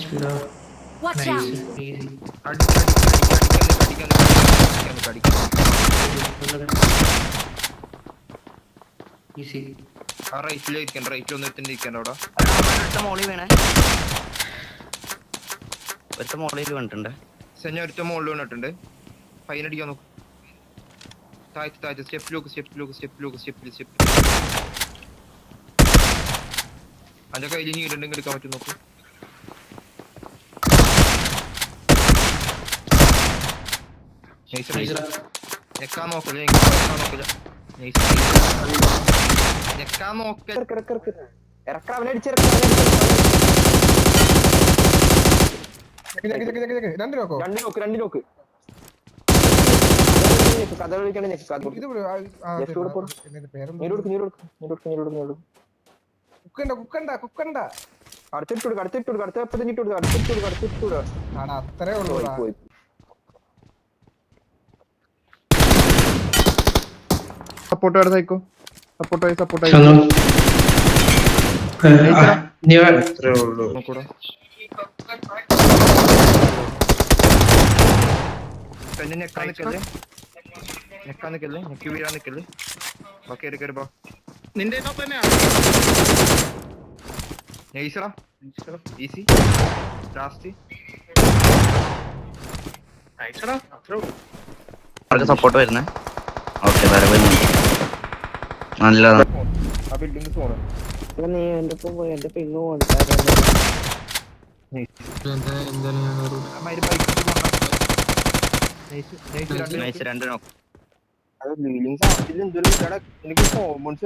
സ്പീഡോ Watch out! Nice easy easy ആ റൈറ്റിൽ വന്നിരിക്കണ്ട അവിടെ ഒരുത്ത മോളിൽ വീണേ ഒരുത്ത മോളിൽ വീണിട്ടുണ്ട് സെഞ്ഞ ഒരുത്ത മുകളിൽ വീണിട്ടുണ്ട് ഫൈൻ അടിക്കാൻ നോക്കും താഴ്ത്ത് സ്റ്റെപ്പിൽ അതിന്റെ കയ്യിൽ നീരുണ്ടെങ്കിൽ എടുക്കാൻ പറ്റും നോക്കും ഞെക്കാൻ നോക്കില്ല രണ്ട് നോക്ക് കഥ കളിക്കണേ അടുത്തിട്ടു അത്രേ ഉള്ളൂ. സപ്പോർട്ട് സൈക്കോ സപ്പോർട്ടായി അത്രേ ഉള്ളൂ ഞെക്കാൻ നിക്കല്ലേ ഞെക്കി വീഴാൻ നിക്കല്ലേ ബാക്കി എടുക്കരുമ്പോ നിന്റെ നൈസറാ ഈസി ലാസ്റ്റ് അവർക്ക് സപ്പോർട്ട് വരുന്നേ ഓക്കെ വേറെ വരുന്നുണ്ട് നല്ലതാണ് ആ ബിൽഡിംഗ് പോണം നീ എന്റെ ഒപ്പം പോയി എന്റെ പെണ്ണു നൈസ് രണ്ട് നോക്ക് എനിക്ക് കോമൺസ്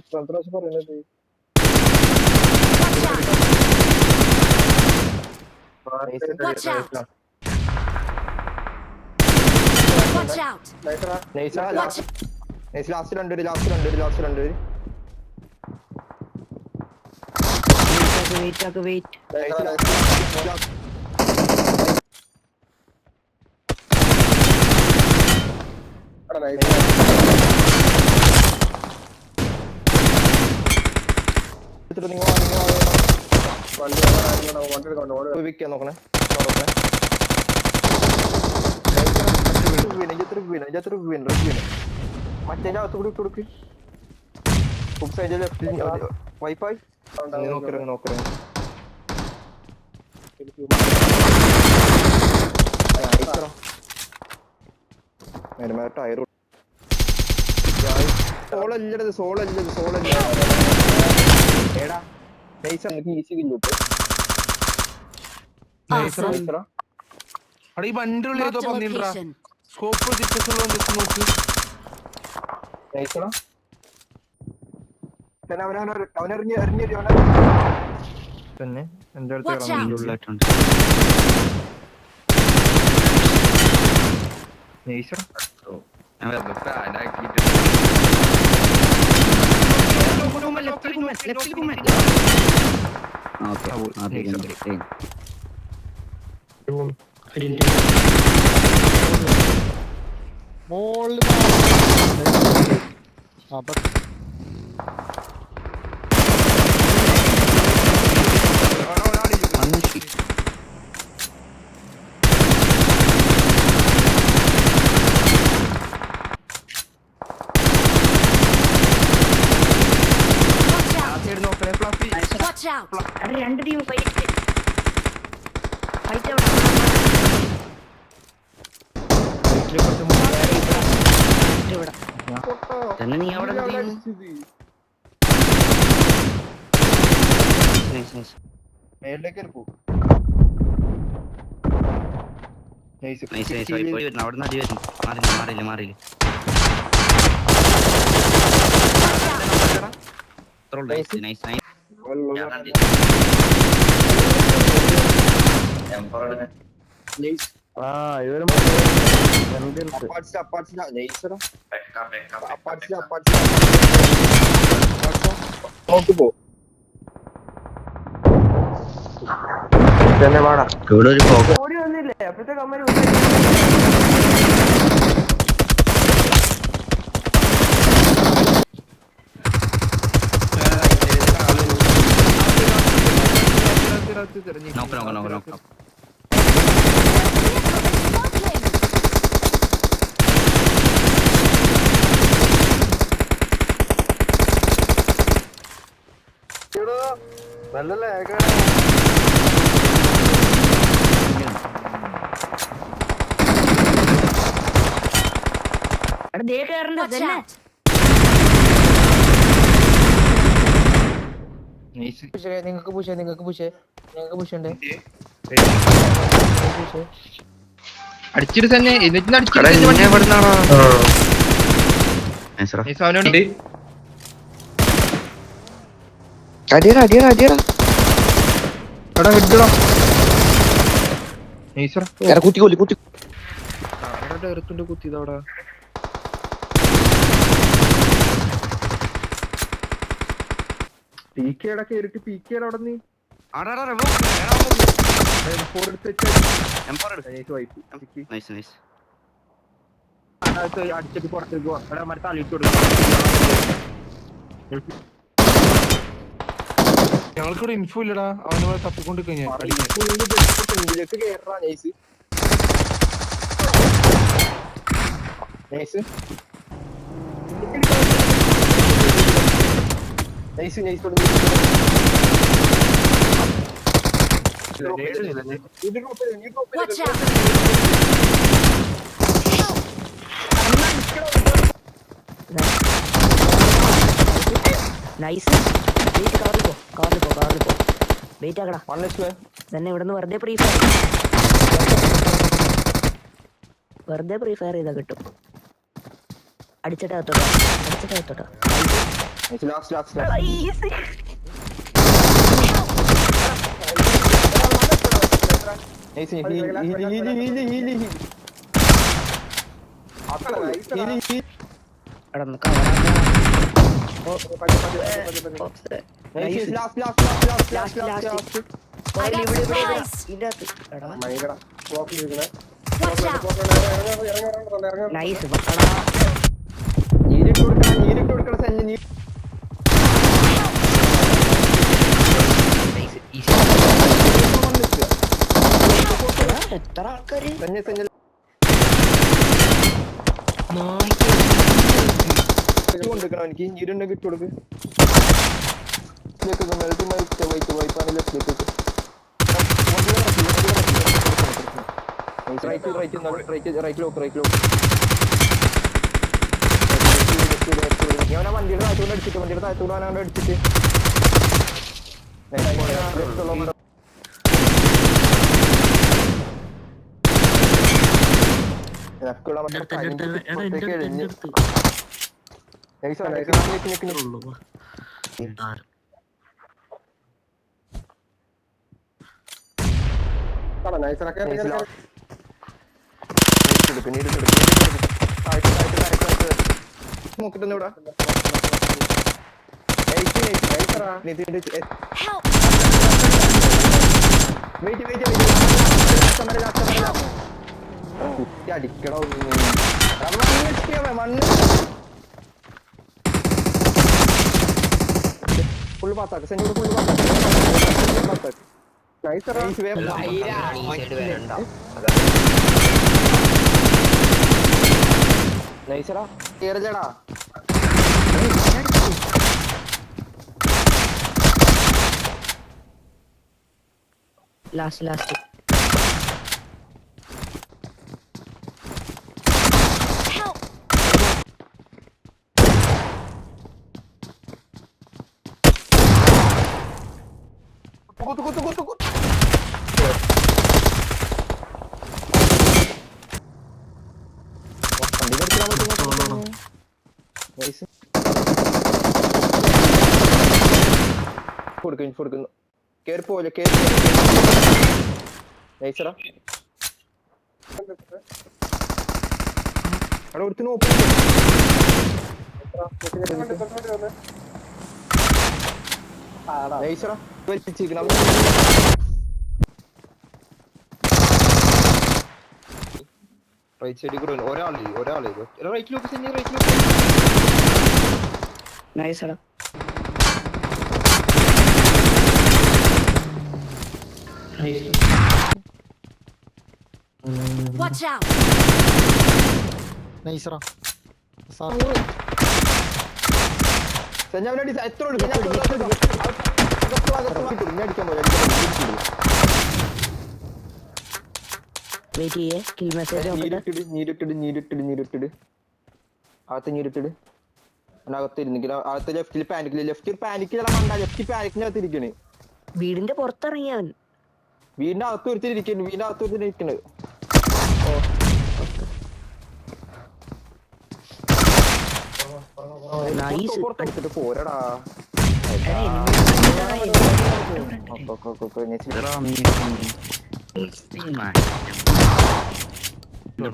10-12 പറയുന്നത് Watch out! Watch out! Watch last രണ്ട് വെയിറ്റ് നോക്കണേ മറ്റേ അകത്ത് കൂടി ഇട്ടുകൊടുക്ക് വൈഫായി നോക്കറേ ടയർ സോളല്ലത് ഏടാ നൈസ് എനിക്ക് ഈസി കില്ലോട്ട് Awesome. ഈ വണ്ടി ഉള്ള ഏതോ Marked a പന്നിണ്ടാ location. സ്കോപ്പ് നോക്ക് നൈസടാ അവനെറിഞ്ഞ് തന്നെ എന്റെ Watch അടുത്ത് out. ഉള്ളിലായിട്ടുണ്ട് നൈസടാ ഞാൻ Watch out! രണ്ട് ടീം ഫൈറ്റ് തന്നെ നീ അവിടെ മേളിലേക്ക് അവിടെ നിന്ന് അടി വരുന്നു മാറില്ല നൈസ് നോക്ക് പോ തന്നെ പാടാ. ഇവിടെ ഒരു ഫോക്കസ് ഓടി വന്നില്ലേ അപ്പഴത്തെ കമ്മൽ നോക്കാം നല്ല ലാഗ. എടാ ദേ കേറണ്ട Watch തന്നെ. out! നൈസ്. നിങ്ങൾക്ക് പുഷുണ്ട്. അടിച്ചിട്ട് തന്നെ എന്നിട്ട് എടാ ഇന്നെ എവിടുന്നാണോ നൈസ് നൈസ് അവനുണ്ട്. അടിയടാ അടിയടാ അടിയടാ എടാ ഹെഡ്ഡടാ. നൈസറാ. എടാ കുത്തിക്കോലി കുത്തി എടാ ഡയറക്റ്റ് കുത്തിയതവിടെ. പീക്കേടെ കേറിട്ട് പീക്കേടെ അവിടെ നീ നൈസ് നൈസ് അടിച്ചിട്ട് പുറത്തേക്ക് പോവാ. എടാ മറ്റേ തള്ളിയിട്ട് കൊടുക്കും. ഞങ്ങൾക്കിവിടെ ഇൻഫോ ഇല്ലടാ. അവനെ തപ്പിക്കൊണ്ട് കഴിഞ്ഞാൽ കേറാ nice. Nice nice nice Watch out! Nice. Wait കവറിൽ പോ. വെയിറ്റ് ആക്കടാ. തന്നെ ഇവിടുന്ന് വെറുതെ ഫ്രീ ഫയർ ചെയ്താ കിട്ടും. അടിച്ചിട്ട് അകത്തോട്ടോ. I got supplies! Watch out! Nice. എത്ര ആൾക്കാര് എനിക്ക് നീരുണ്ടെങ്കിൽ ഇട്ട് കൊടുക്ക്. ഞാൻ വണ്ടിയുടെ താഴത്തോണ്ട് അടിച്ചിട്ട് നോക്കിട്ട് Help! അടിക്കടോ ഫുള്ള് പാത്താക്ക് സെഞ്ചുറി ഫുള്ള് പാത്താക്ക് നൈസറാ കേറില്ലടാ ലാസ്റ്റ് Help! കുത്തു കൊടുക്കുന്നു കേറിപ്പോലെ നൈസറാ അവിടെ ഒരുത്തി നോക്കി നൈസറാ വലിച്ചിരിക്കണം റൈറ്റ് സൈഡിൽ കൂടെ ഒരാള് റൈറ്റിലോട്ട് സെന്നി റൈറ്റിലോട്ട് നൈസ് എടാ. Watch out! നൈസറാ. സെന്നി അവനെ എത്ര അടിക്കാൻ പോലെ വെയിറ്റ് ചെയ്യേ, കിൽ മെസ്സേജ് നോക്കട്ടെ. നീരിട്ടിട് അകത്ത് നീരിട്ടിട് അകത്ത് ഇരുന്നില്ല. അകത്ത് ലെഫ്റ്റിൽ പാനിക്കില്ല മണ്ട. ലെഫ്റ്റ് പാനിക്കിനകത്ത് ഇരിക്കണ്. വീടിന്റെ പുറത്തിറങ്ങിയവൻ. വീടിന്റെ അകത്ത് ഒരുത്തിരിക്കണ്. നൈസ്. പുറത്തെടുത്തിട്ട് പോരടാ.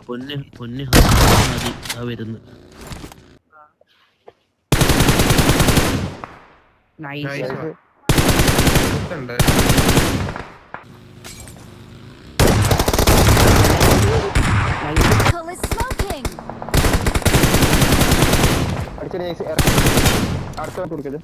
പൊന്ന് പൊന്ന് മതി ആ വരുന്നു. നൈസ്. ഉണ്ട്. Vehicle is smoking! അടിച്ച അടുത്ത കൊടുക്കത്.